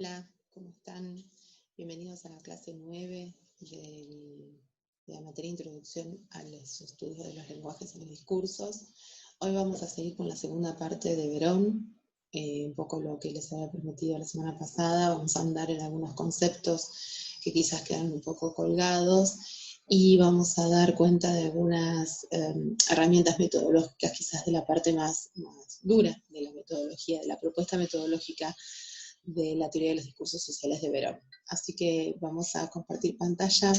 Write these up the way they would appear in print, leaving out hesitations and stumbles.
Hola, ¿cómo están? Bienvenidos a la clase 9 de la materia Introducción a los estudios de los lenguajes y los discursos. Hoy vamos a seguir con la segunda parte de Verón, un poco lo que les había prometido la semana pasada. Vamos a andar en algunos conceptos que quizás quedan un poco colgados y vamos a dar cuenta de algunas herramientas metodológicas, quizás de la parte más dura de la metodología, de la propuesta metodológica de la teoría de los discursos sociales de Verón. Así que vamos a compartir pantalla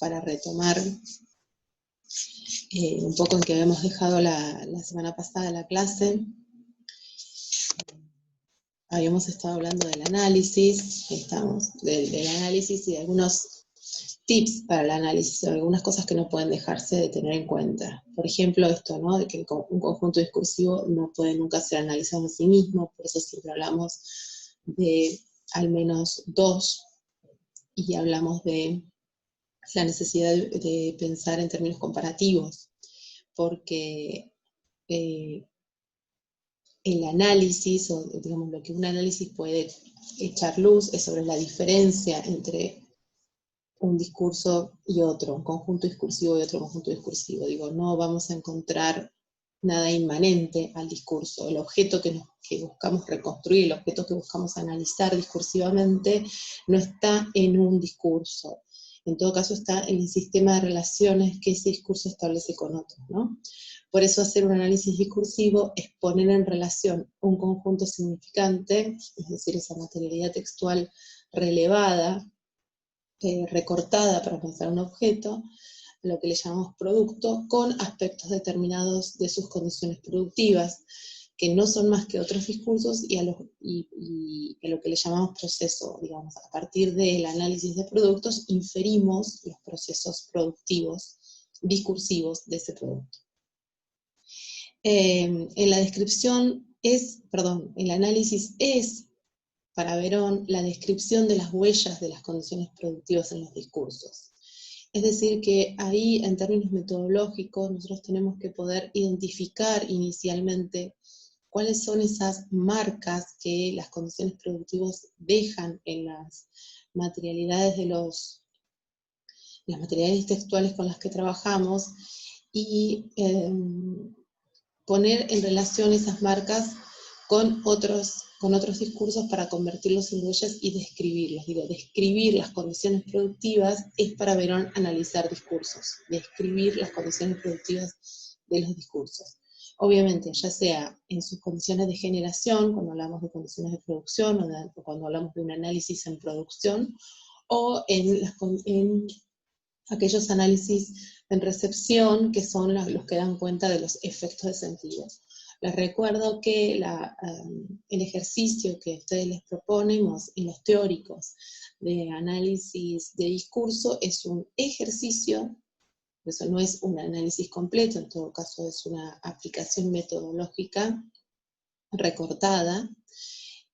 para retomar un poco en que habíamos dejado la semana pasada la clase. Habíamos estado hablando del análisis, del análisis y de algunos tips para el análisis, algunas cosas que no pueden dejarse de tener en cuenta. Por ejemplo, esto, ¿no? De que un conjunto discursivo no puede nunca ser analizado en sí mismo, por eso siempre hablamos de al menos dos, y hablamos de la necesidad de pensar en términos comparativos, porque el análisis, o digamos lo que un análisis puede echar luz, es sobre la diferencia entre un discurso y otro, un conjunto discursivo y otro conjunto discursivo. Digo, no vamos a encontrar nada inmanente al discurso. El objeto que buscamos reconstruir, el objeto que buscamos analizar discursivamente, no está en un discurso. En todo caso está en el sistema de relaciones que ese discurso establece con otros, ¿no? Por eso hacer un análisis discursivo es poner en relación un conjunto significante, es decir, esa materialidad textual relevada, recortada para pensar un objeto, lo que le llamamos producto, con aspectos determinados de sus condiciones productivas, que no son más que otros discursos, y a lo que le llamamos proceso. Digamos, a partir del análisis de productos inferimos los procesos productivos, discursivos de ese producto. El análisis es, para Verón, la descripción de las huellas de las condiciones productivas en los discursos. Es decir, que ahí, en términos metodológicos, nosotros tenemos que poder identificar inicialmente cuáles son esas marcas que las condiciones productivas dejan en las materialidades las materialidades textuales con las que trabajamos, y poner en relación esas marcas con otros discursos para convertirlos en huellas y describirlos. Digo, describir las condiciones productivas es para Verón analizar discursos, describir las condiciones productivas de los discursos. Obviamente, ya sea en sus condiciones de generación, cuando hablamos de condiciones de producción, o cuando hablamos de un análisis en producción, o en aquellos análisis en recepción, que son los que dan cuenta de los efectos de sentido. Les recuerdo que el ejercicio que ustedes les proponemos en los teóricos de análisis de discurso es un ejercicio, eso no es un análisis completo, en todo caso es una aplicación metodológica recortada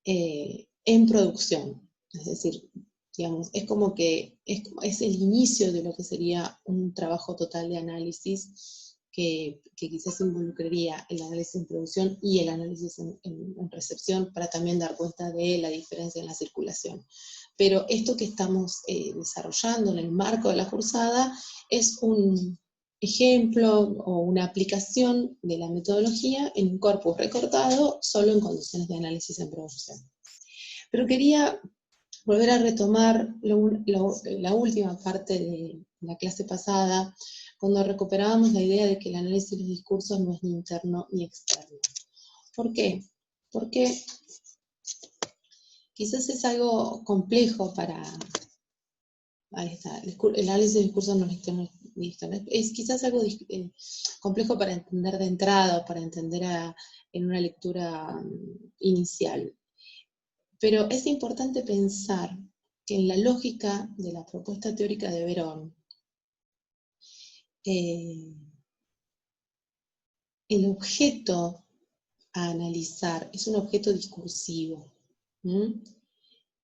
en producción. Es decir, digamos, es como que es el inicio de lo que sería un trabajo total de análisis que quizás involucraría el análisis en producción y el análisis en recepción, para también dar cuenta de la diferencia en la circulación. Pero esto que estamos desarrollando en el marco de la cursada es un ejemplo o una aplicación de la metodología en un corpus recortado solo en condiciones de análisis en producción. Pero quería volver a retomar la última parte de la clase pasada, cuando recuperábamos la idea de que el análisis de los discursos no es ni interno ni externo. ¿Por qué? Porque quizás es algo complejo para... Ahí está, el análisis de discursos no es externo ni externo. Es quizás algo complejo para entender de entrada, para entender en una lectura inicial. Pero es importante pensar que en la lógica de la propuesta teórica de Verón, el objeto a analizar es un objeto discursivo,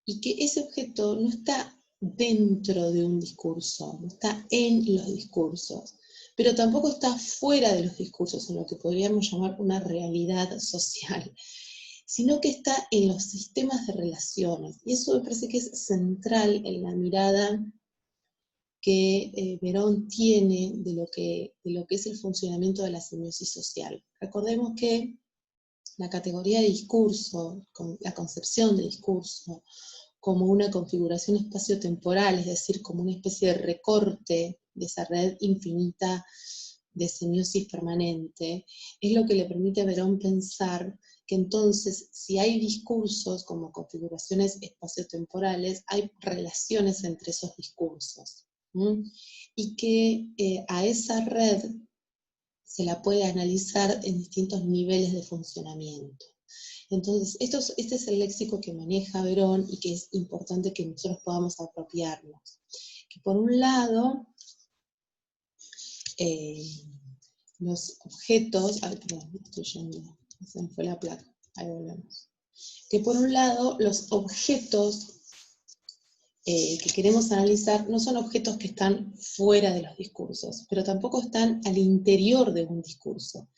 y que ese objeto no está dentro de un discurso, no está en los discursos, pero tampoco está fuera de los discursos, en lo que podríamos llamar una realidad social, sino que está en los sistemas de relaciones. Y eso me parece que es central en la mirada que Verón tiene de lo que es el funcionamiento de la semiosis social. Recordemos que la categoría de discurso, la concepción de discurso, como una configuración espaciotemporal, es decir, como una especie de recorte de esa red infinita de semiosis permanente, es lo que le permite a Verón pensar que entonces, si hay discursos como configuraciones espaciotemporales, hay relaciones entre esos discursos. Y que a esa red se la puede analizar en distintos niveles de funcionamiento. Entonces, este es el léxico que maneja Verón y que es importante que nosotros podamos apropiarnos. Que por un lado, los objetos, perdón, estoy yendo, se me fue la placa, ahí volvemos. Que por un lado, los objetos que queremos analizar no son objetos que están fuera de los discursos, pero tampoco están al interior de un discurso,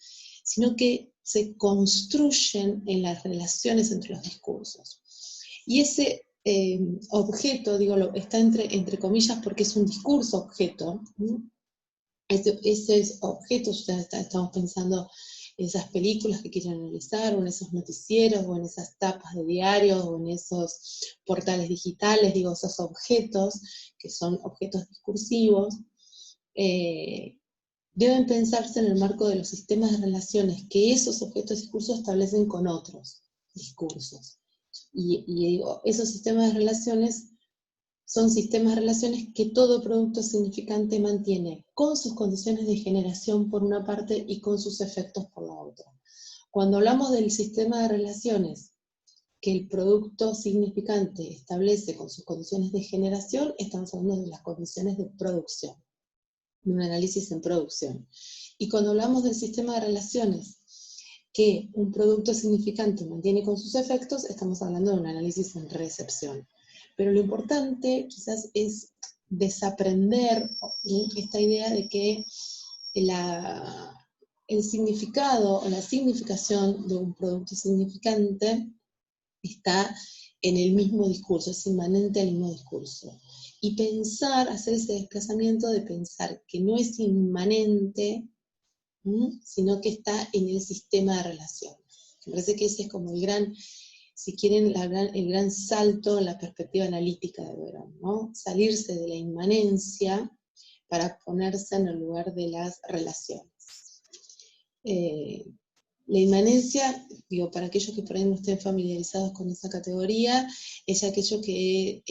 sino que se construyen en las relaciones entre los discursos. Y ese objeto, digo, está entre comillas porque es un discurso objeto. Ese objeto, ya estamos pensando en esas películas que quieren analizar, o en esos noticieros, o en esas tapas de diarios, o en esos portales digitales, digo, esos objetos, que son objetos discursivos, deben pensarse en el marco de los sistemas de relaciones que esos objetos discursos establecen con otros discursos. Y digo, esos sistemas de relaciones son sistemas de relaciones que todo producto significante mantiene, con sus condiciones de generación por una parte y con sus efectos por la otra. Cuando hablamos del sistema de relaciones que el producto significante establece con sus condiciones de generación, estamos hablando de las condiciones de producción, de un análisis en producción. Y cuando hablamos del sistema de relaciones que un producto significante mantiene con sus efectos, estamos hablando de un análisis en recepción. Pero lo importante quizás es desaprender esta idea de que el significado o la significación de un producto significante está en el mismo discurso, es inmanente al mismo discurso. Y hacer ese desplazamiento de pensar que no es inmanente, sino que está en el sistema de relaciones. Me parece que ese es como el gran, si quieren, el gran salto en la perspectiva analítica de Verón, ¿no? Salirse de la inmanencia para ponerse en el lugar de las relaciones. La inmanencia, digo, para aquellos que por ahí no estén familiarizados con esa categoría, es aquello que,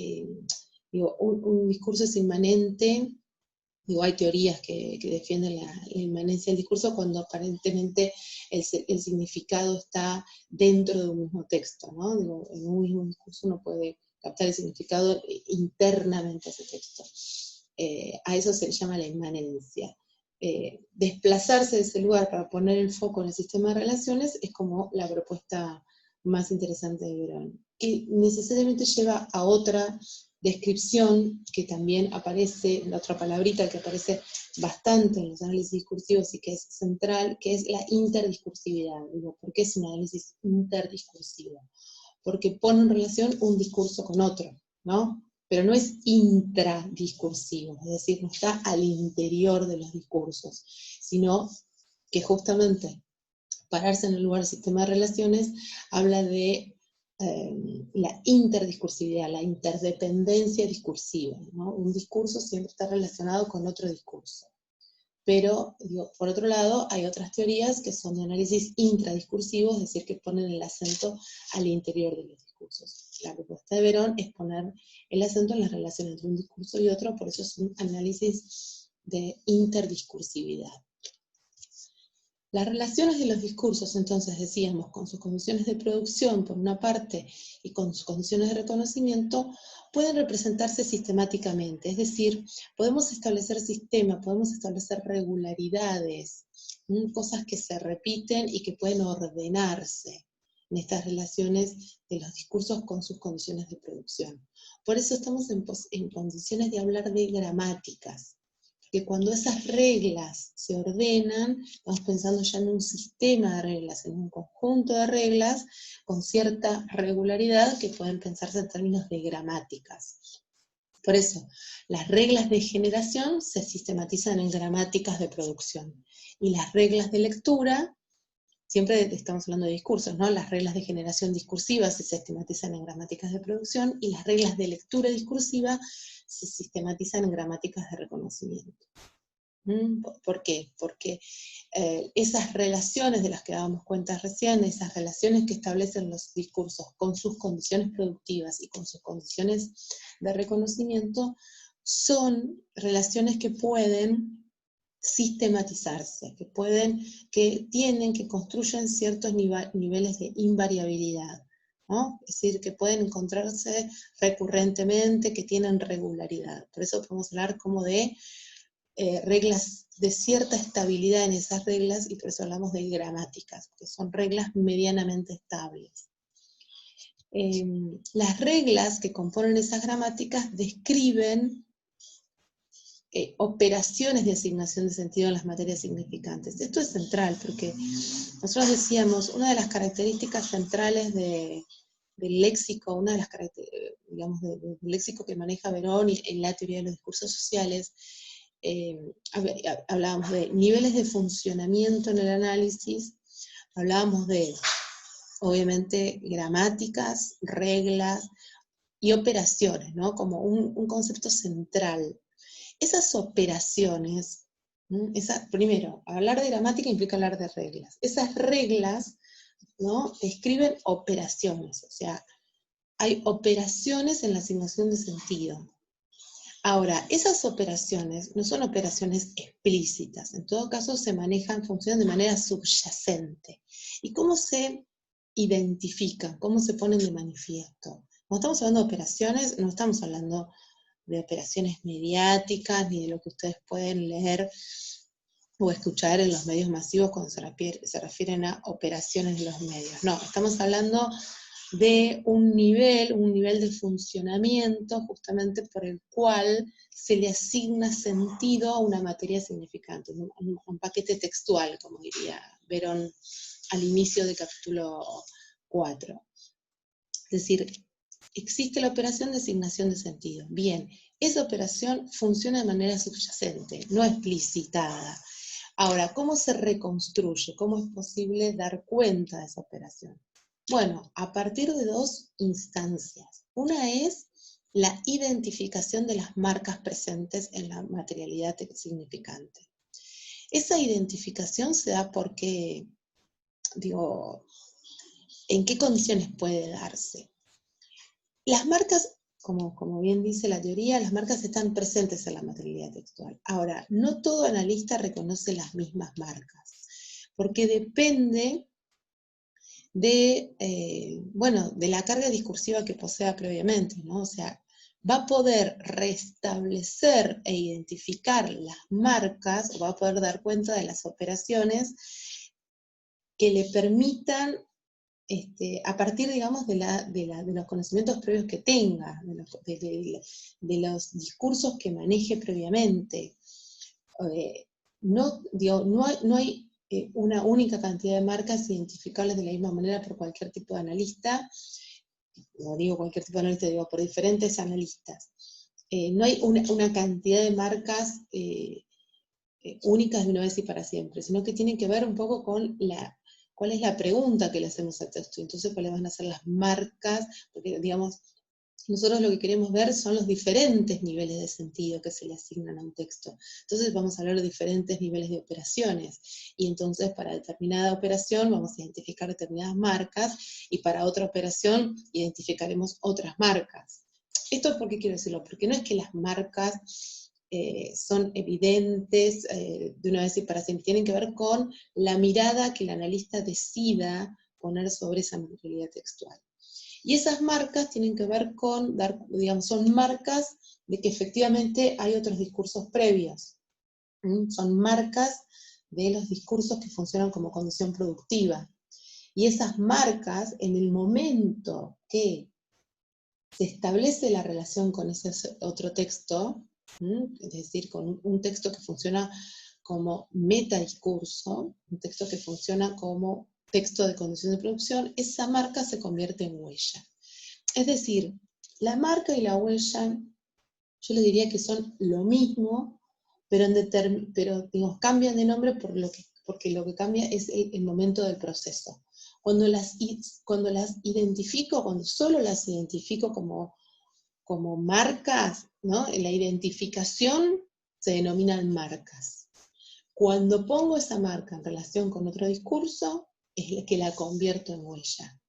digo, un discurso es inmanente. Digo, hay teorías que defienden la inmanencia del discurso cuando aparentemente el significado está dentro de un mismo texto, ¿no? Digo, en un mismo discurso uno puede captar el significado internamente a ese texto. A eso se le llama la inmanencia. Desplazarse de ese lugar para poner el foco en el sistema de relaciones es como la propuesta más interesante de Verón, que necesariamente lleva a otra descripción que también aparece, la otra palabrita que aparece bastante en los análisis discursivos y que es central, que es la interdiscursividad. Digo, ¿por qué es un análisis interdiscursivo? Porque pone en relación un discurso con otro, ¿no? Pero no es intradiscursivo, es decir, no está al interior de los discursos, sino que justamente pararse en el lugar del sistema de relaciones habla de la interdiscursividad, la interdependencia discursiva, ¿no? Un discurso siempre está relacionado con otro discurso. Pero, digo, por otro lado, hay otras teorías que son de análisis intradiscursivo, es decir, que ponen el acento al interior de los discursos. La propuesta de Verón es poner el acento en la relación entre un discurso y otro, por eso es un análisis de interdiscursividad. Las relaciones de los discursos, entonces, decíamos, con sus condiciones de producción, por una parte, y con sus condiciones de reconocimiento, pueden representarse sistemáticamente, es decir, podemos establecer sistemas, podemos establecer regularidades, cosas que se repiten y que pueden ordenarse en estas relaciones de los discursos con sus condiciones de producción. Por eso estamos en condiciones de hablar de gramáticas. que cuando esas reglas se ordenan, estamos pensando ya en un sistema de reglas, en un conjunto de reglas con cierta regularidad que pueden pensarse en términos de gramáticas. Por eso, las reglas de generación se sistematizan en gramáticas de producción, y las reglas de lectura, siempre estamos hablando de discursos, ¿no? Las reglas de generación discursiva se sistematizan en gramáticas de producción, y las reglas de lectura discursiva se sistematizan en gramáticas de reconocimiento. ¿Por qué? Porque esas relaciones de las que dábamos cuenta recién, esas relaciones que establecen los discursos con sus condiciones productivas y con sus condiciones de reconocimiento, son relaciones que pueden sistematizarse, que construyen ciertos niveles de invariabilidad, ¿no? Es decir, que pueden encontrarse recurrentemente, que tienen regularidad. Por eso podemos hablar como de reglas de cierta estabilidad en esas reglas, y por eso hablamos de gramáticas, que son reglas medianamente estables. Las reglas que componen esas gramáticas describen operaciones de asignación de sentido en las materias significantes. Esto es central, porque nosotros decíamos, una de las características centrales del léxico, una de las digamos, del léxico que maneja Verón en la teoría de los discursos sociales, hablábamos de niveles de funcionamiento en el análisis, hablábamos de, obviamente, gramáticas, reglas y operaciones, ¿no? Como un concepto central. Esas operaciones, primero, hablar de gramática implica hablar de reglas. Esas reglas, ¿no?, describen operaciones, o sea, hay operaciones en la asignación de sentido. Ahora, esas operaciones no son operaciones explícitas, en todo caso se manejan, funcionan de manera subyacente. ¿Y cómo se identifican? ¿Cómo se ponen de manifiesto? Cuando estamos hablando de operaciones, no estamos hablando de operaciones mediáticas, ni de lo que ustedes pueden leer o escuchar en los medios masivos cuando se refieren a operaciones de los medios. No, estamos hablando de un nivel de funcionamiento justamente por el cual se le asigna sentido a una materia significante, un paquete textual, como diría Verón al inicio del capítulo 4. Es decir, existe la operación de asignación de sentido. Bien, esa operación funciona de manera subyacente, no explicitada. Ahora, ¿cómo se reconstruye? ¿Cómo es posible dar cuenta de esa operación? Bueno, a partir de dos instancias. Una es la identificación de las marcas presentes en la materialidad significante. Esa identificación se da porque, ¿en qué condiciones puede darse? Las marcas, como bien dice la teoría, las marcas están presentes en la materialidad textual. Ahora, no todo analista reconoce las mismas marcas, porque depende de la carga discursiva que posea previamente, ¿no? O sea, va a poder restablecer e identificar las marcas, o va a poder dar cuenta de las operaciones que le permitan, a partir, digamos, de los conocimientos previos que tenga, de los discursos que maneje previamente. No hay una única cantidad de marcas identificables de la misma manera por cualquier tipo de analista. No digo cualquier tipo de analista, digo por diferentes analistas. No hay una cantidad de marcas únicas de una vez y para siempre, sino que tienen que ver un poco con cuál es la pregunta que le hacemos al texto, entonces cuáles van a ser las marcas, porque, digamos, nosotros lo que queremos ver son los diferentes niveles de sentido que se le asignan a un texto. Entonces vamos a hablar de diferentes niveles de operaciones, y entonces para determinada operación vamos a identificar determinadas marcas, y para otra operación identificaremos otras marcas. ¿Esto por qué quiero decirlo? Porque no es que las marcas son evidentes de una vez y para siempre, tienen que ver con la mirada que el analista decida poner sobre esa materialidad textual. Y esas marcas tienen que ver con, son marcas de que efectivamente hay otros discursos previos. Son marcas de los discursos que funcionan como condición productiva. Y esas marcas, en el momento que se establece la relación con ese otro texto, Es decir, con un texto que funciona como metadiscurso, un texto que funciona como texto de condición de producción, esa marca se convierte en huella. Es decir, la marca y la huella, yo le diría que son lo mismo, pero digamos, cambian de nombre porque lo que cambia es el momento del proceso. Cuando las identifico, cuando solo las identifico como marcas, ¿no? La identificación se denominan marcas. Cuando pongo esa marca en relación con otro discurso, es la que la convierto en huella.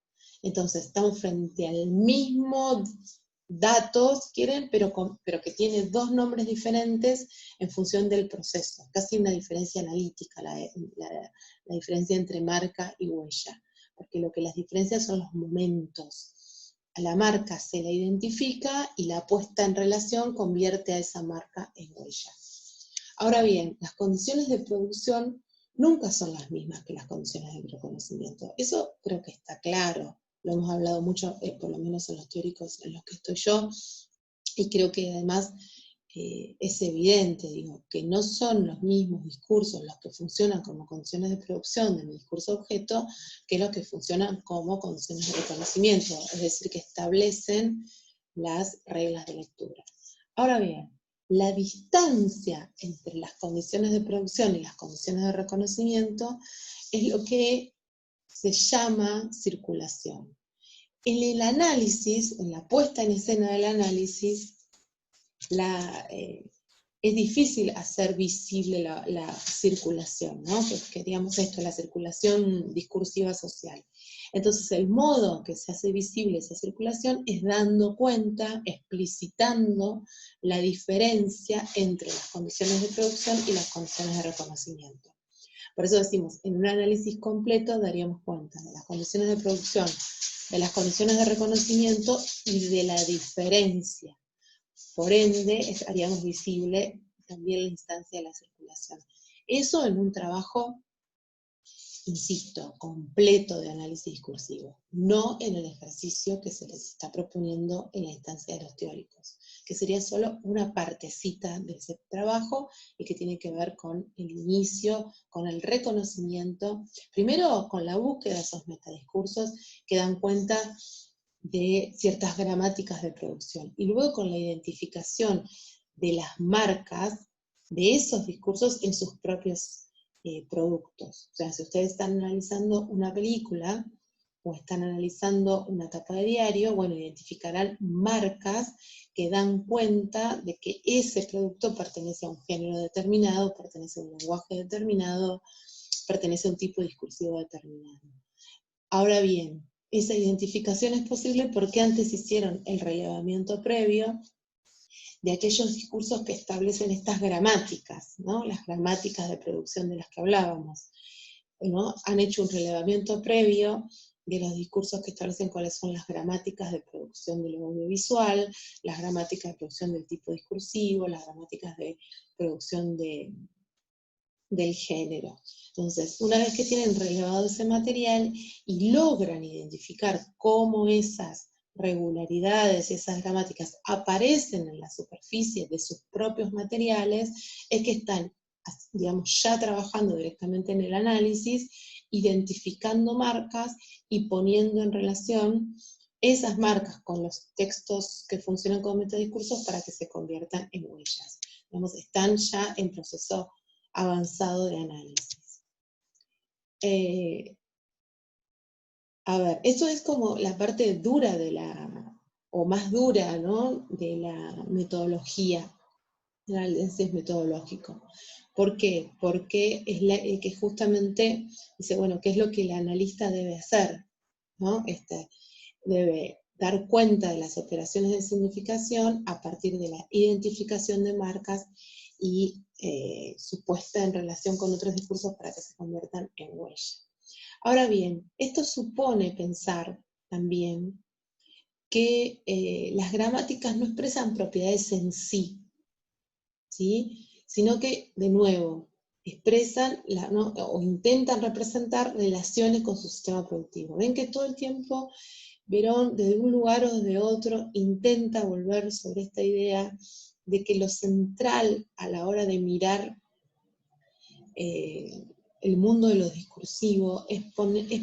Entonces, estamos frente al mismo dato, si quieren, pero que tiene dos nombres diferentes en función del proceso. Casi una diferencia analítica, la diferencia entre marca y huella. Porque lo que las diferencia son los momentos. A la marca se la identifica y la puesta en relación convierte a esa marca en huella. Ahora bien, las condiciones de producción nunca son las mismas que las condiciones de reconocimiento. Eso creo que está claro. Lo hemos hablado mucho, por lo menos en los teóricos en los que estoy yo, y creo que además es evidente, digo, que no son los mismos discursos los que funcionan como condiciones de producción del discurso objeto que los que funcionan como condiciones de reconocimiento, es decir, que establecen las reglas de lectura. Ahora bien, la distancia entre las condiciones de producción y las condiciones de reconocimiento es lo que se llama circulación. En el análisis, en la puesta en escena del análisis, es difícil hacer visible la circulación, ¿no? Que queríamos esto, la circulación discursiva social. Entonces el modo que se hace visible esa circulación es dando cuenta, explicitando la diferencia entre las condiciones de producción y las condiciones de reconocimiento. Por eso decimos, en un análisis completo daríamos cuenta de las condiciones de producción, de las condiciones de reconocimiento y de la diferencia. Por ende, haríamos visible también la instancia de la circulación. Eso en un trabajo, insisto, completo de análisis discursivo, no en el ejercicio que se les está proponiendo en la instancia de los teóricos, que sería solo una partecita de ese trabajo y que tiene que ver con el inicio, con el reconocimiento, primero con la búsqueda de esos metadiscursos que dan cuenta de ciertas gramáticas de producción, y luego con la identificación de las marcas de esos discursos en sus propios productos. O sea, si ustedes están analizando una película o están analizando una tapa de diario, bueno, identificarán marcas que dan cuenta de que ese producto pertenece a un género determinado, pertenece a un lenguaje determinado, pertenece a un tipo discursivo determinado. Ahora bien, esa identificación es posible porque antes hicieron el relevamiento previo de aquellos discursos que establecen estas gramáticas, ¿no? Las gramáticas de producción de las que hablábamos, ¿no? Han hecho un relevamiento previo de los discursos que establecen cuáles son las gramáticas de producción del audiovisual, las gramáticas de producción del tipo discursivo, las gramáticas de producción del género. Entonces, una vez que tienen relevado ese material y logran identificar cómo esas regularidades y esas gramáticas aparecen en la superficie de sus propios materiales, es que están, digamos, ya trabajando directamente en el análisis, identificando marcas y poniendo en relación esas marcas con los textos que funcionan como metadiscursos para que se conviertan en huellas. Digamos, están ya en proceso avanzado de análisis. A ver, eso es como la parte dura o más dura, ¿no?, de la metodología, el análisis metodológico. ¿Por qué? Porque es el que justamente dice, bueno, ¿qué es lo que el analista debe hacer? ¿No? Debe dar cuenta de las operaciones de significación a partir de la identificación de marcas y su puesta en relación con otros discursos para que se conviertan en huella. Ahora bien, esto supone pensar también que las gramáticas no expresan propiedades en sí, ¿sí?, sino que, de nuevo, expresan o intentan representar relaciones con su sistema productivo. Ven que todo el tiempo Verón, desde un lugar o desde otro, intenta volver sobre esta idea de que lo central a la hora de mirar el mundo de lo discursivo es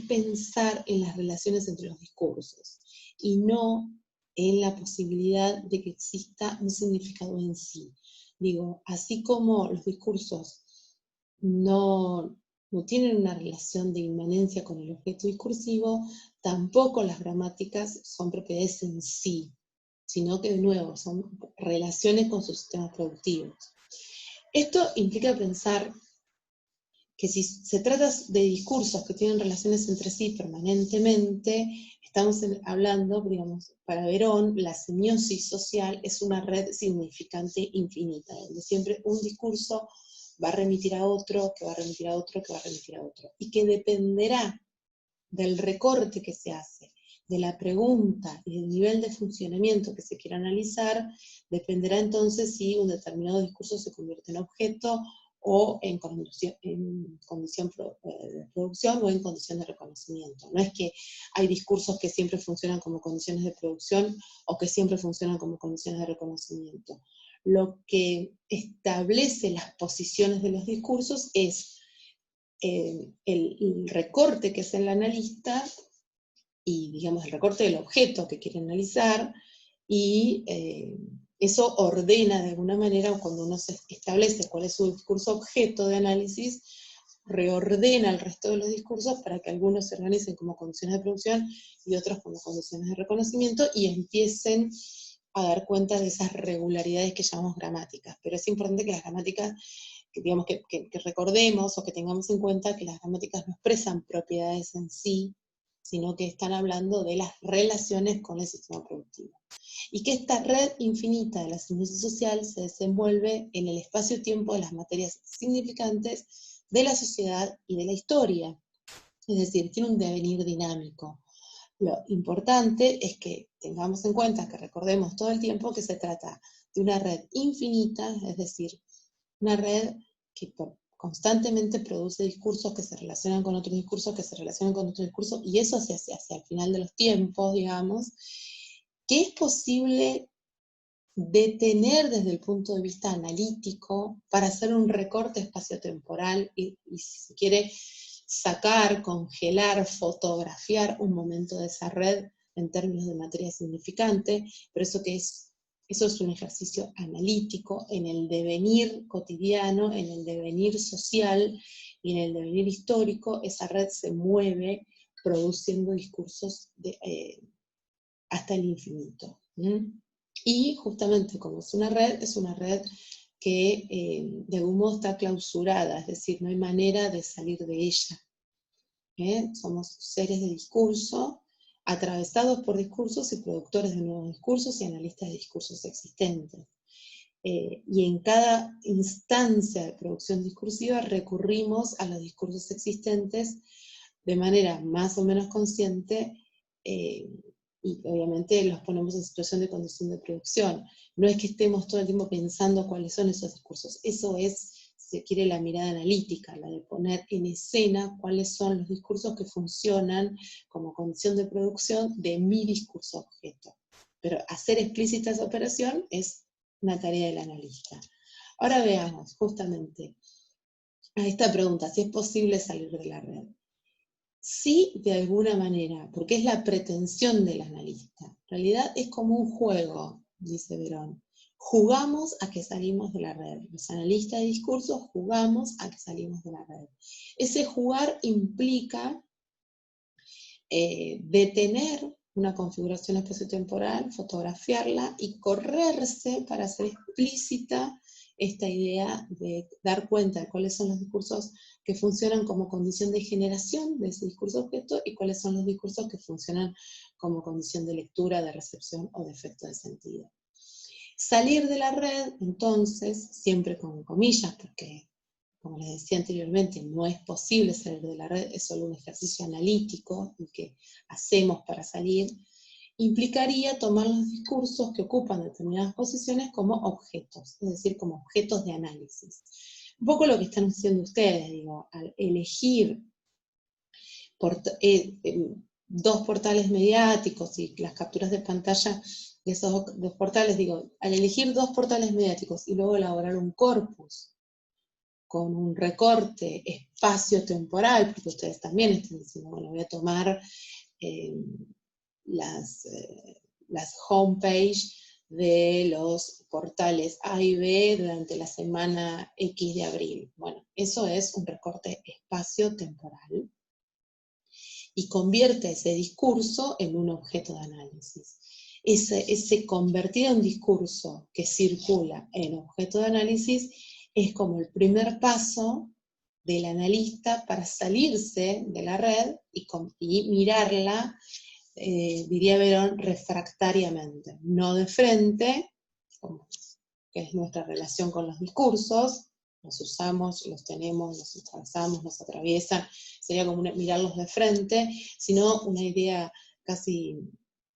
pensar en las relaciones entre los discursos, y no en la posibilidad de que exista un significado en sí. Digo, así como los discursos no tienen una relación de inmanencia con el objeto discursivo, tampoco las gramáticas son propiedades en sí, sino que de nuevo son relaciones con sus sistemas productivos. Esto implica pensar que si se trata de discursos que tienen relaciones entre sí permanentemente, estamos hablando, digamos, para Verón, la semiosis social es una red significante infinita, donde siempre un discurso va a remitir a otro, que va a remitir a otro, que va a remitir a otro, y que dependerá del recorte que se hace, de la pregunta y del nivel de funcionamiento que se quiera analizar, dependerá entonces si un determinado discurso se convierte en objeto o en condición de producción o en condición de reconocimiento. No es que hay discursos que siempre funcionan como condiciones de producción o que siempre funcionan como condiciones de reconocimiento. Lo que establece las posiciones de los discursos es el recorte que es el analista y, digamos, el recorte del objeto que quiere analizar, y eso ordena de alguna manera, cuando uno se establece cuál es su discurso objeto de análisis, reordena el resto de los discursos para que algunos se organicen como condiciones de producción y otros como condiciones de reconocimiento, y empiecen a dar cuenta de esas regularidades que llamamos gramáticas. Pero es importante que las gramáticas, digamos, que recordemos o que tengamos en cuenta que las gramáticas no expresan propiedades en sí, sino que están hablando de las relaciones con el sistema productivo. Y que esta red infinita de la semiosis social se desenvuelve en el espacio-tiempo de las materias significantes de la sociedad y de la historia. Es decir, tiene un devenir dinámico. Lo importante es que tengamos en cuenta, que recordemos todo el tiempo que se trata de una red infinita, es decir, una red que constantemente produce discursos que se relacionan con otros discursos, que se relacionan con otros discursos, y eso se hace hacia el final de los tiempos, digamos, que es posible detener desde el punto de vista analítico para hacer un recorte espaciotemporal y si se quiere, sacar, congelar, fotografiar un momento de esa red en términos de materia significante, pero eso es un ejercicio analítico en el devenir cotidiano, en el devenir social y en el devenir histórico. Esa red se mueve produciendo discursos hasta el infinito. Y justamente como es una red que de algún modo está clausurada, es decir, no hay manera de salir de ella. Somos seres de discurso, atravesados por discursos y productores de nuevos discursos y analistas de discursos existentes. Y en cada instancia de producción discursiva recurrimos a los discursos existentes de manera más o menos consciente, y obviamente los ponemos en situación de condición de producción. No es que estemos todo el tiempo pensando cuáles son esos discursos, eso es, si se quiere, la mirada analítica, la de poner en escena cuáles son los discursos que funcionan como condición de producción de mi discurso objeto. Pero hacer explícita esa operación es una tarea del analista. Ahora veamos justamente a esta pregunta, si es posible salir de la red. Sí, de alguna manera, porque es la pretensión del analista. En realidad es como un juego, dice Verón. Jugamos a que salimos de la red. Los analistas de discursos jugamos a que salimos de la red. Ese jugar implica detener una configuración espaciotemporal, fotografiarla y correrse para hacer explícita esta idea de dar cuenta de cuáles son los discursos que funcionan como condición de generación de ese discurso objeto y cuáles son los discursos que funcionan como condición de lectura, de recepción o de efecto de sentido. Salir de la red, entonces, siempre con comillas, porque, como les decía anteriormente, no es posible salir de la red, es solo un ejercicio analítico el que hacemos para salir, implicaría tomar los discursos que ocupan determinadas posiciones como objetos, es decir, como objetos de análisis. Un poco lo que están haciendo ustedes, digo, al elegir 2 portales mediáticos y las capturas de pantalla de esos 2 portales, digo, al elegir 2 portales mediáticos y luego elaborar un corpus con un recorte espacio-temporal, porque ustedes también están diciendo, bueno, voy a tomar las homepage de los portales A y B durante la semana X de abril. Bueno, eso es un recorte espacio-temporal y convierte ese discurso en un objeto de análisis. Ese convertido en discurso que circula en objeto de análisis es como el primer paso del analista para salirse de la red y mirarla, diría Verón, refractariamente, no de frente, que es nuestra relación con los discursos, los usamos, los tenemos, los atravesamos, nos atraviesan, sería como mirarlos de frente, sino una idea casi,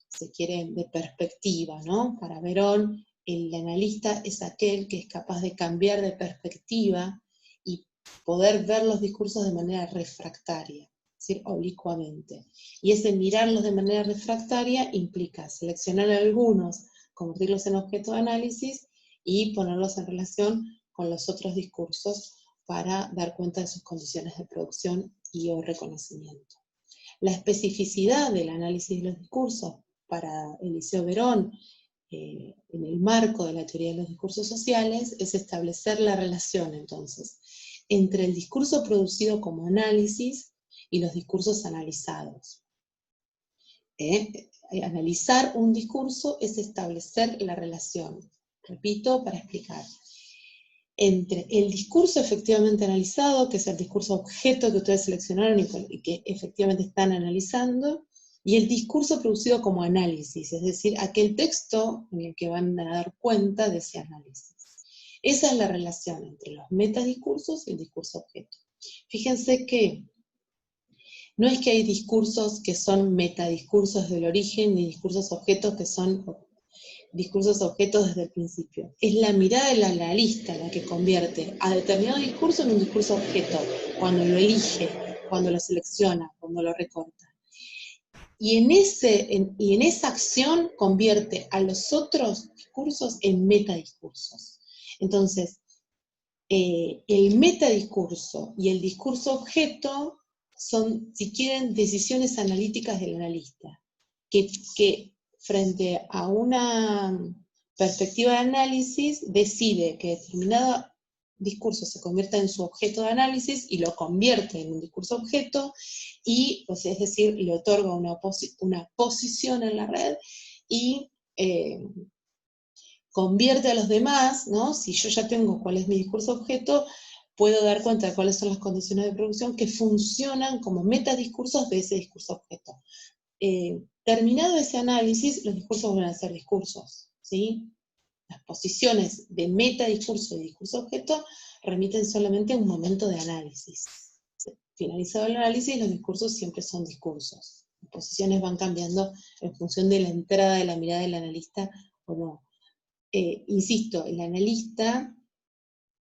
se quiere, de perspectiva, ¿no? Para Verón, el analista es aquel que es capaz de cambiar de perspectiva y poder ver los discursos de manera refractaria, es decir, oblicuamente. Y ese mirarlos de manera refractaria implica seleccionar algunos, convertirlos en objeto de análisis y ponerlos en relación con los otros discursos para dar cuenta de sus condiciones de producción y o reconocimiento. La especificidad del análisis de los discursos para Eliseo Verón, en el marco de la teoría de los discursos sociales, es establecer la relación, entonces, entre el discurso producido como análisis y los discursos analizados. Analizar un discurso es establecer la relación, repito, para explicar, entre el discurso efectivamente analizado, que es el discurso objeto que ustedes seleccionaron y que efectivamente están analizando, y el discurso producido como análisis, es decir, aquel texto en el que van a dar cuenta de ese análisis. Esa es la relación entre los metadiscursos y el discurso objeto. Fíjense que no es que hay discursos que son metadiscursos del origen, ni discursos objetos que son discursos objetos desde el principio. Es la mirada del analista la que convierte a determinado discurso en un discurso objeto, cuando lo elige, cuando lo selecciona, cuando lo recorta. Y en esa acción convierte a los otros discursos en metadiscursos. Entonces, el metadiscurso y el discurso objeto son, si quieren, decisiones analíticas del analista, que frente a una perspectiva de análisis decide que determinado discurso se convierta en su objeto de análisis y lo convierte en un discurso objeto, y, pues, es decir, le otorga una posición en la red y convierte a los demás, ¿no? Si yo ya tengo cuál es mi discurso objeto, puedo dar cuenta de cuáles son las condiciones de producción que funcionan como metadiscursos de ese discurso objeto. Terminado ese análisis, los discursos van a ser discursos, ¿sí? Las posiciones de metadiscurso y discurso objeto remiten solamente a un momento de análisis. Finalizado el análisis, los discursos siempre son discursos. Las posiciones van cambiando en función de la entrada de la mirada del analista o no. Insisto, el analista,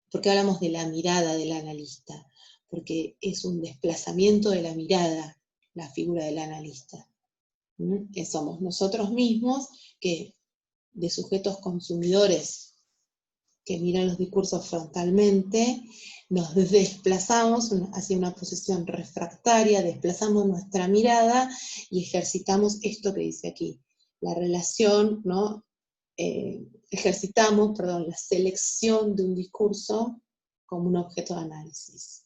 ¿por qué hablamos de la mirada del analista? Porque es un desplazamiento de la mirada, la figura del analista. Que somos nosotros mismos, que de sujetos consumidores que miran los discursos frontalmente, nos desplazamos hacia una posición refractaria, desplazamos nuestra mirada y ejercitamos esto que dice aquí, la relación, ¿no? Ejercitamos, la selección de un discurso como un objeto de análisis.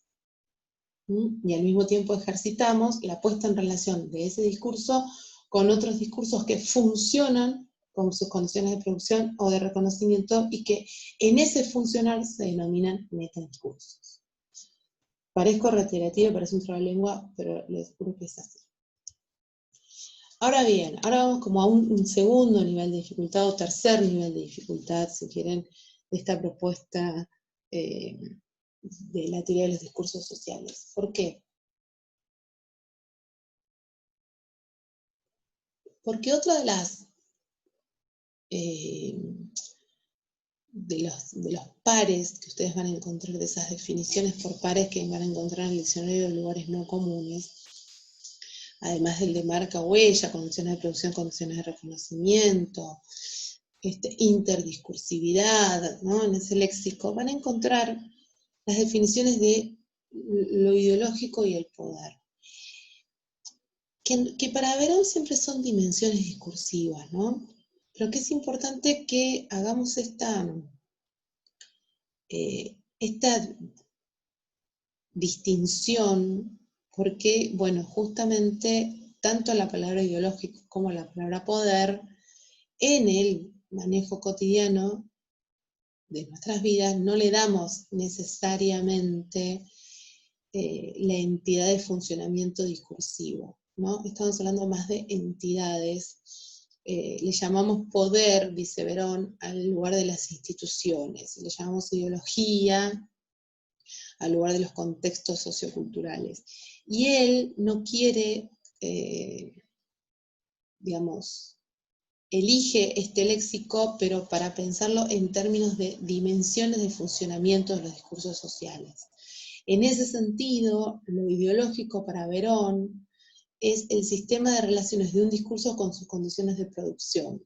Y al mismo tiempo ejercitamos la puesta en relación de ese discurso con otros discursos que funcionan con sus condiciones de producción o de reconocimiento y que en ese funcionar se denominan metadiscursos. Parezco reiterativa, parece un trabalengua, pero les juro que es así. Ahora bien, ahora vamos como a un segundo nivel de dificultad, o tercer nivel de dificultad, si quieren, de esta propuesta de la teoría de los discursos sociales. ¿Por qué? Porque otra de las de los pares que ustedes van a encontrar, de esas definiciones por pares que van a encontrar en el diccionario de lugares no comunes, además del de marca huella, condiciones de producción, condiciones de reconocimiento, interdiscursividad, ¿no? En ese léxico, van a encontrar las definiciones de lo ideológico y el poder. Que para Verón siempre son dimensiones discursivas, ¿no? Pero que es importante que hagamos esta distinción, porque, bueno, justamente tanto la palabra ideológico como la palabra poder, en el manejo cotidiano de nuestras vidas, no le damos necesariamente la entidad de funcionamiento discursivo, ¿no? Estamos hablando más de entidades. Le llamamos poder, dice Verón, al lugar de las instituciones, le llamamos ideología al lugar de los contextos socioculturales. Y él no quiere, digamos, elige este léxico, pero para pensarlo en términos de dimensiones de funcionamiento de los discursos sociales. En ese sentido, lo ideológico para Verón es el sistema de relaciones de un discurso con sus condiciones de producción,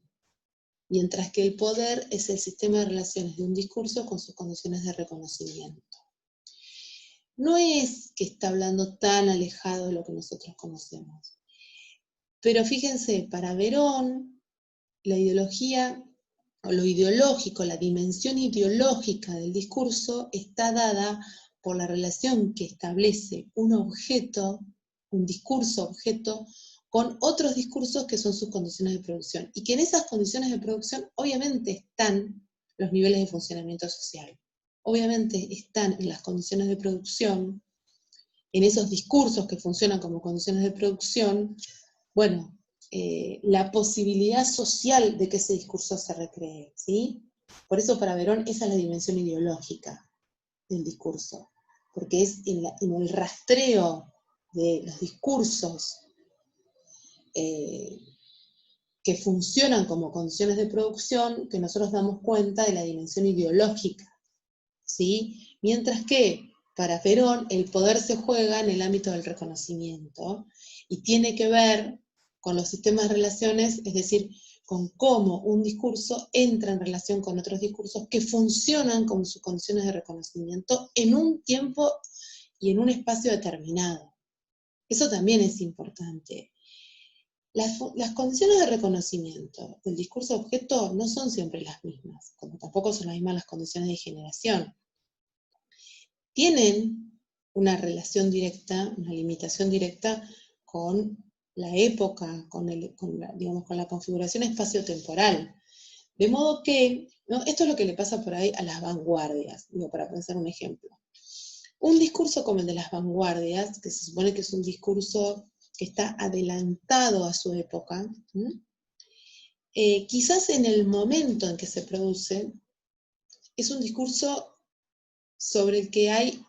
mientras que el poder es el sistema de relaciones de un discurso con sus condiciones de reconocimiento. No es que está hablando tan alejado de lo que nosotros conocemos, pero fíjense, para Verón, la ideología, o lo ideológico, la dimensión ideológica del discurso está dada por la relación que establece un objeto, un discurso objeto, con otros discursos que son sus condiciones de producción. Y que en esas condiciones de producción obviamente están los niveles de funcionamiento social. Obviamente están en las condiciones de producción, en esos discursos que funcionan como condiciones de producción, bueno, la posibilidad social de que ese discurso se recree, ¿sí? Por eso para Verón esa es la dimensión ideológica del discurso, porque es en el rastreo de los discursos que funcionan como condiciones de producción que nosotros damos cuenta de la dimensión ideológica, ¿sí? Mientras que para Verón el poder se juega en el ámbito del reconocimiento y tiene que ver con los sistemas de relaciones, es decir, con cómo un discurso entra en relación con otros discursos que funcionan como sus condiciones de reconocimiento en un tiempo y en un espacio determinado. Eso también es importante. Las condiciones de reconocimiento del discurso objeto no son siempre las mismas, como tampoco son las mismas las condiciones de generación. Tienen una relación directa, una limitación directa con la época, con la configuración espacio-temporal. De modo que, ¿no? Esto es lo que le pasa por ahí a las vanguardias, digo, para pensar un ejemplo. Un discurso como el de las vanguardias, que se supone que es un discurso que está adelantado a su época, quizás en el momento en que se produce, es un discurso sobre el que hay,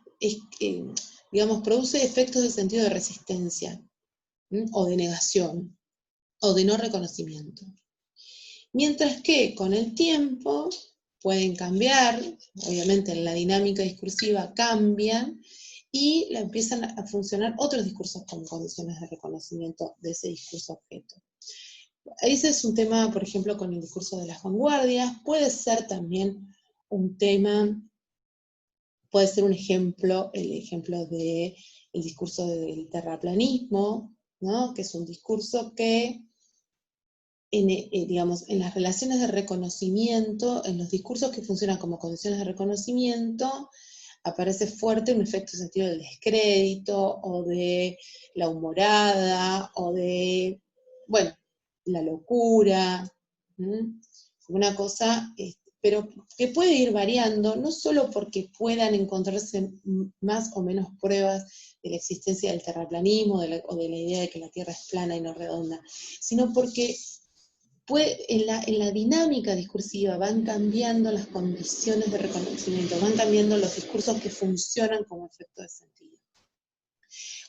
digamos, produce efectos de sentido de resistencia, o de negación, o de no reconocimiento. Mientras que con el tiempo pueden cambiar, obviamente en la dinámica discursiva cambian, y empiezan a funcionar otros discursos con condiciones de reconocimiento de ese discurso objeto. Ese es un tema, por ejemplo, con el discurso de las vanguardias. Puede ser también un tema, puede ser un ejemplo, el ejemplo del discurso del terraplanismo, ¿no? Que es un discurso que, digamos, en las relaciones de reconocimiento, en los discursos que funcionan como condiciones de reconocimiento, aparece fuerte un efecto de sentido del descrédito, o de la humorada, o de, bueno, la locura, una cosa, pero que puede ir variando, no solo porque puedan encontrarse más o menos pruebas de la existencia del terraplanismo, o de la idea de que la Tierra es plana y no redonda, sino porque en la dinámica discursiva van cambiando las condiciones de reconocimiento, van cambiando los discursos que funcionan como efecto de sentido.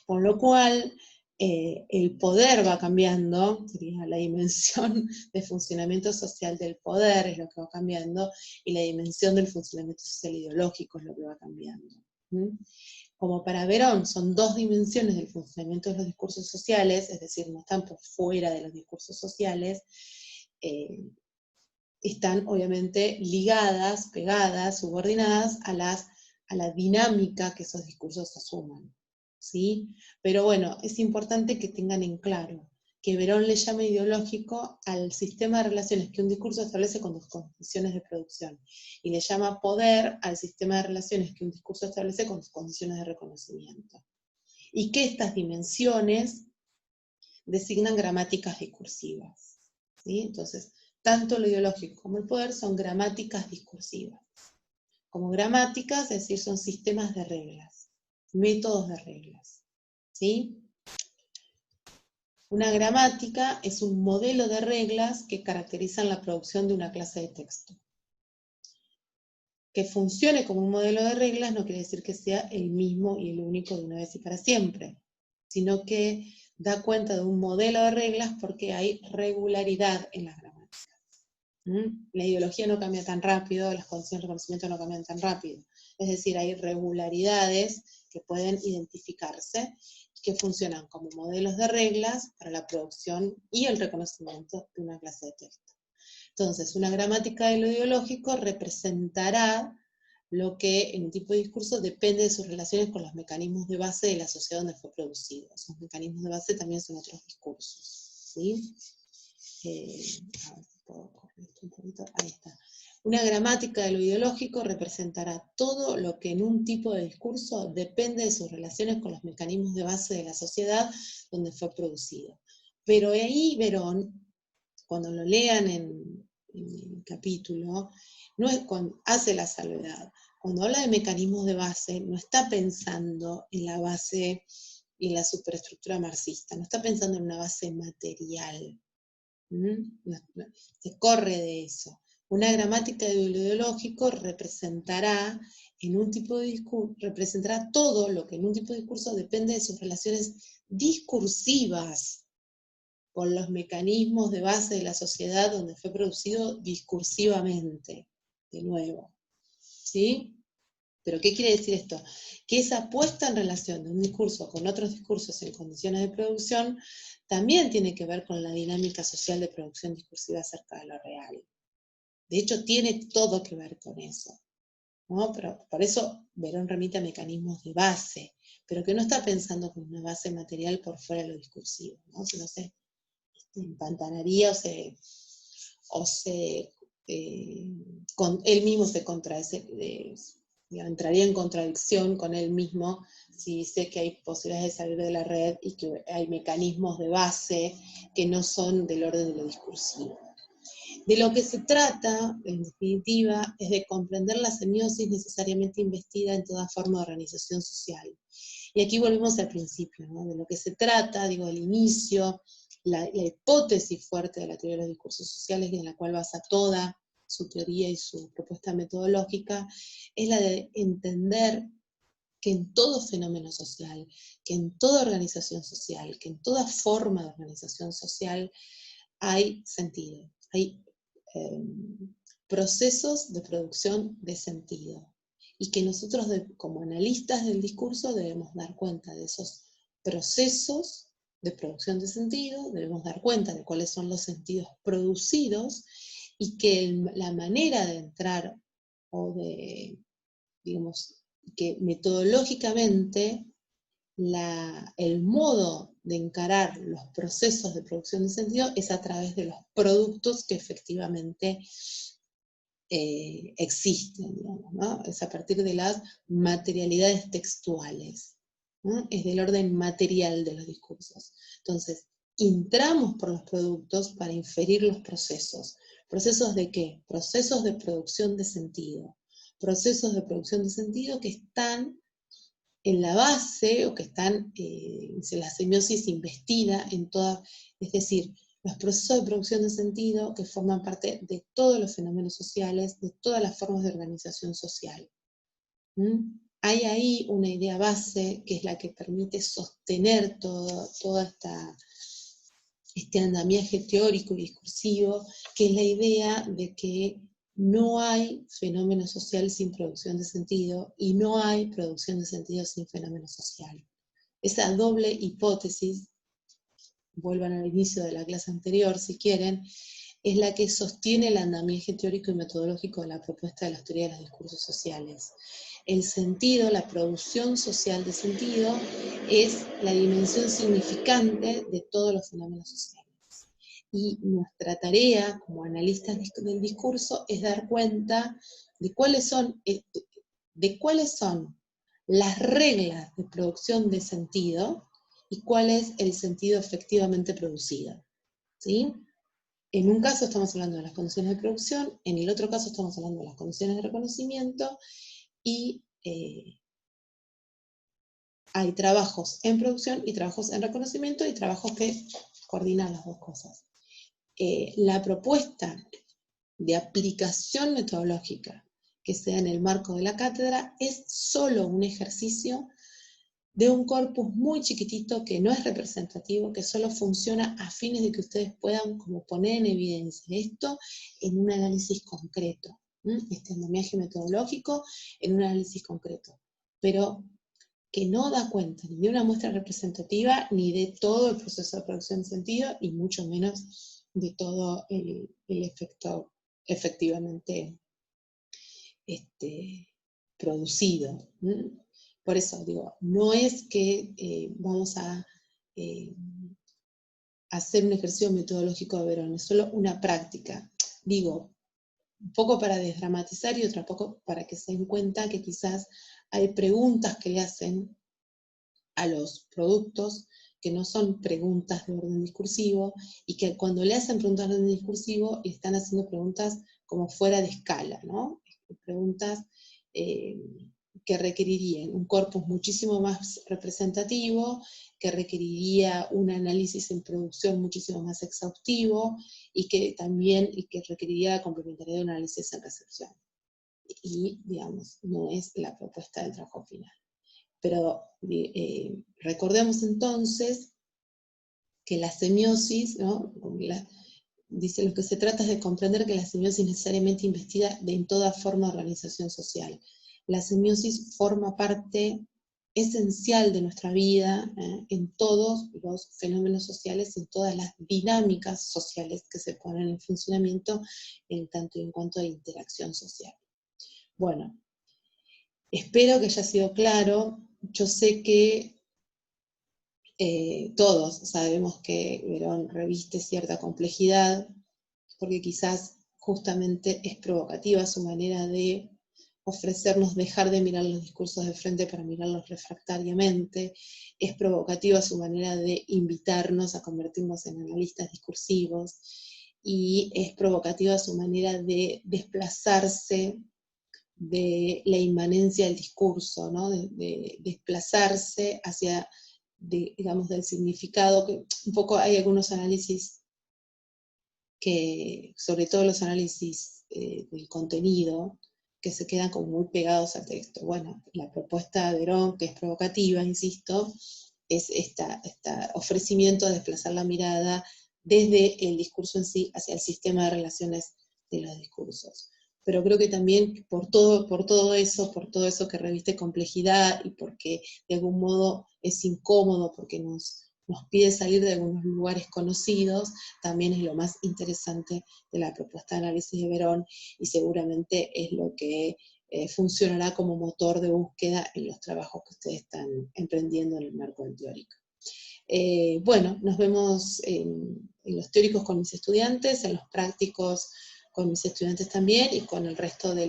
Con lo cual, el poder va cambiando, sería la dimensión de funcionamiento social del poder es lo que va cambiando, y la dimensión del funcionamiento social ideológico es lo que va cambiando. como para Verón son dos dimensiones del funcionamiento de los discursos sociales, es decir, no están por fuera de los discursos sociales, están obviamente ligadas, pegadas, subordinadas a la dinámica que esos discursos asuman, ¿sí? Pero bueno, es importante que tengan en claro que Verón le llama ideológico al sistema de relaciones que un discurso establece con sus condiciones de producción, y le llama poder al sistema de relaciones que un discurso establece con sus condiciones de reconocimiento. Y que estas dimensiones designan gramáticas discursivas, ¿sí? Entonces, tanto lo ideológico como el poder son gramáticas discursivas. Como gramáticas, es decir, son sistemas de reglas, métodos de reglas, ¿sí? Una gramática es un modelo de reglas que caracterizan la producción de una clase de texto. Que funcione como un modelo de reglas no quiere decir que sea el mismo y el único de una vez y para siempre, sino que da cuenta de un modelo de reglas porque hay regularidad en las gramáticas. La ideología no cambia tan rápido, las condiciones de reconocimiento no cambian tan rápido. Es decir, hay regularidades que pueden identificarse, que funcionan como modelos de reglas para la producción y el reconocimiento de una clase de texto. Entonces, una gramática de lo ideológico representará lo que en un tipo de discurso depende de sus relaciones con los mecanismos de base de la sociedad donde fue producido. Esos mecanismos de base también son otros discursos, ¿sí? A ver si puedo correr esto un poquito. Ahí está. Una gramática de lo ideológico representará todo lo que en un tipo de discurso depende de sus relaciones con los mecanismos de base de la sociedad donde fue producido. Pero ahí Verón, cuando lo lean en el capítulo, no es hace la salvedad. Cuando habla de mecanismos de base, no está pensando en la base y en la superestructura marxista, no está pensando en una base material. Se corre de eso. Una gramática de lo ideológico representará en un tipo de discurso, representará todo lo que en un tipo de discurso depende de sus relaciones discursivas con los mecanismos de base de la sociedad donde fue producido discursivamente, de nuevo. ¿Sí? ¿Pero qué quiere decir esto? Que esa puesta en relación de un discurso con otros discursos en condiciones de producción también tiene que ver con la dinámica social de producción discursiva acerca de lo real. De hecho, tiene todo que ver con eso, ¿no? Pero por eso Verón remite a mecanismos de base, pero que no está pensando con una base material por fuera de lo discursivo, ¿no? Si no se empantanaría él mismo se contradice, entraría en contradicción con él mismo si dice que hay posibilidades de salir de la red y que hay mecanismos de base que no son del orden de lo discursivo. De lo que se trata, en definitiva, es de comprender la semiosis necesariamente investida en toda forma de organización social. Y aquí volvemos al principio, ¿no? De lo que se trata, digo, el inicio, la hipótesis fuerte de la teoría de los discursos sociales, y en la cual basa toda su teoría y su propuesta metodológica, es la de entender que en todo fenómeno social, que en toda organización social, que en toda forma de organización social hay sentido, hay procesos de producción de sentido. Y que nosotros como analistas del discurso debemos dar cuenta de esos procesos de producción de sentido, debemos dar cuenta de cuáles son los sentidos producidos, y que la manera de entrar, o de, digamos, que metodológicamente el modo de encarar los procesos de producción de sentido es a través de los productos que efectivamente existen, digamos, ¿no? Es a partir de las materialidades textuales, ¿no? Es del orden material de los discursos. Entonces, entramos por los productos para inferir los procesos. ¿Procesos de qué? Procesos de producción de sentido. Procesos de producción de sentido que están en la base, o que están en la semiosis investida en toda, es decir, los procesos de producción de sentido que forman parte de todos los fenómenos sociales, de todas las formas de organización social. Hay ahí una idea base que es la que permite sostener todo este andamiaje teórico y discursivo, que es la idea de que no hay fenómeno social sin producción de sentido, y no hay producción de sentido sin fenómeno social. Esa doble hipótesis, vuelvan al inicio de la clase anterior si quieren, es la que sostiene el andamiaje teórico y metodológico de la propuesta de la teoría de los discursos sociales. El sentido, la producción social de sentido, es la dimensión significante de todos los fenómenos sociales. Y nuestra tarea como analistas del discurso es dar cuenta de cuáles son las reglas de producción de sentido y cuál es el sentido efectivamente producido, ¿sí? En un caso estamos hablando de las condiciones de producción, en el otro caso estamos hablando de las condiciones de reconocimiento, y hay trabajos en producción y trabajos en reconocimiento y trabajos que coordinan las dos cosas. La propuesta de aplicación metodológica que sea en el marco de la cátedra es solo un ejercicio de un corpus muy chiquitito que no es representativo, que solo funciona a fines de que ustedes puedan como poner en evidencia esto en un análisis concreto, este andamiaje metodológico en un análisis concreto, pero que no da cuenta ni de una muestra representativa, ni de todo el proceso de producción de sentido, y mucho menos de todo el efecto efectivamente producido. Por eso digo, no es que vamos a hacer un ejercicio metodológico de Verón, es solo una práctica. Digo, un poco para desdramatizar y otro poco para que se den cuenta que quizás hay preguntas que le hacen a los productos que no son preguntas de orden discursivo, y que cuando le hacen preguntas de orden discursivo están haciendo preguntas como fuera de escala, ¿no? Preguntas que requerirían un corpus muchísimo más representativo, que requeriría un análisis en producción muchísimo más exhaustivo, y que requeriría la complementariedad de un análisis en recepción. Y, digamos, no es la propuesta del trabajo final. Pero recordemos entonces que la semiosis, ¿no? Dice, lo que se trata es de comprender que la semiosis necesariamente investiga en toda forma de organización social. La semiosis forma parte esencial de nuestra vida, en todos los fenómenos sociales, en todas las dinámicas sociales que se ponen en funcionamiento, en tanto y en cuanto a interacción social. Bueno, espero que haya sido claro. Yo sé que todos sabemos que Verón reviste cierta complejidad, porque quizás justamente es provocativa su manera de ofrecernos dejar de mirar los discursos de frente para mirarlos refractariamente, es provocativa su manera de invitarnos a convertirnos en analistas discursivos, y es provocativa su manera de desplazarse de la inmanencia del discurso, ¿no? de desplazarse hacia, digamos, del significado, que un poco hay algunos análisis que, sobre todo los análisis del contenido, que se quedan como muy pegados al texto. Bueno, la propuesta de Verón, que es provocativa, insisto, es este ofrecimiento de desplazar la mirada desde el discurso en sí hacia el sistema de relaciones de los discursos. Pero creo que también por todo eso que reviste complejidad, y porque de algún modo es incómodo, porque nos pide salir de algunos lugares conocidos, también es lo más interesante de la propuesta de análisis de Verón, y seguramente es lo que funcionará como motor de búsqueda en los trabajos que ustedes están emprendiendo en el marco del teórico. Bueno, nos vemos en los teóricos con mis estudiantes, en los prácticos con mis estudiantes también, y con el resto de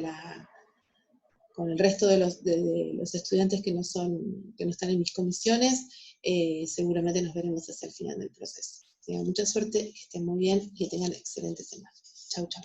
los estudiantes que no están en mis comisiones. Seguramente nos veremos hacia el final del proceso. Tengan mucha suerte, que estén muy bien y que tengan excelente semana. Chau, chau.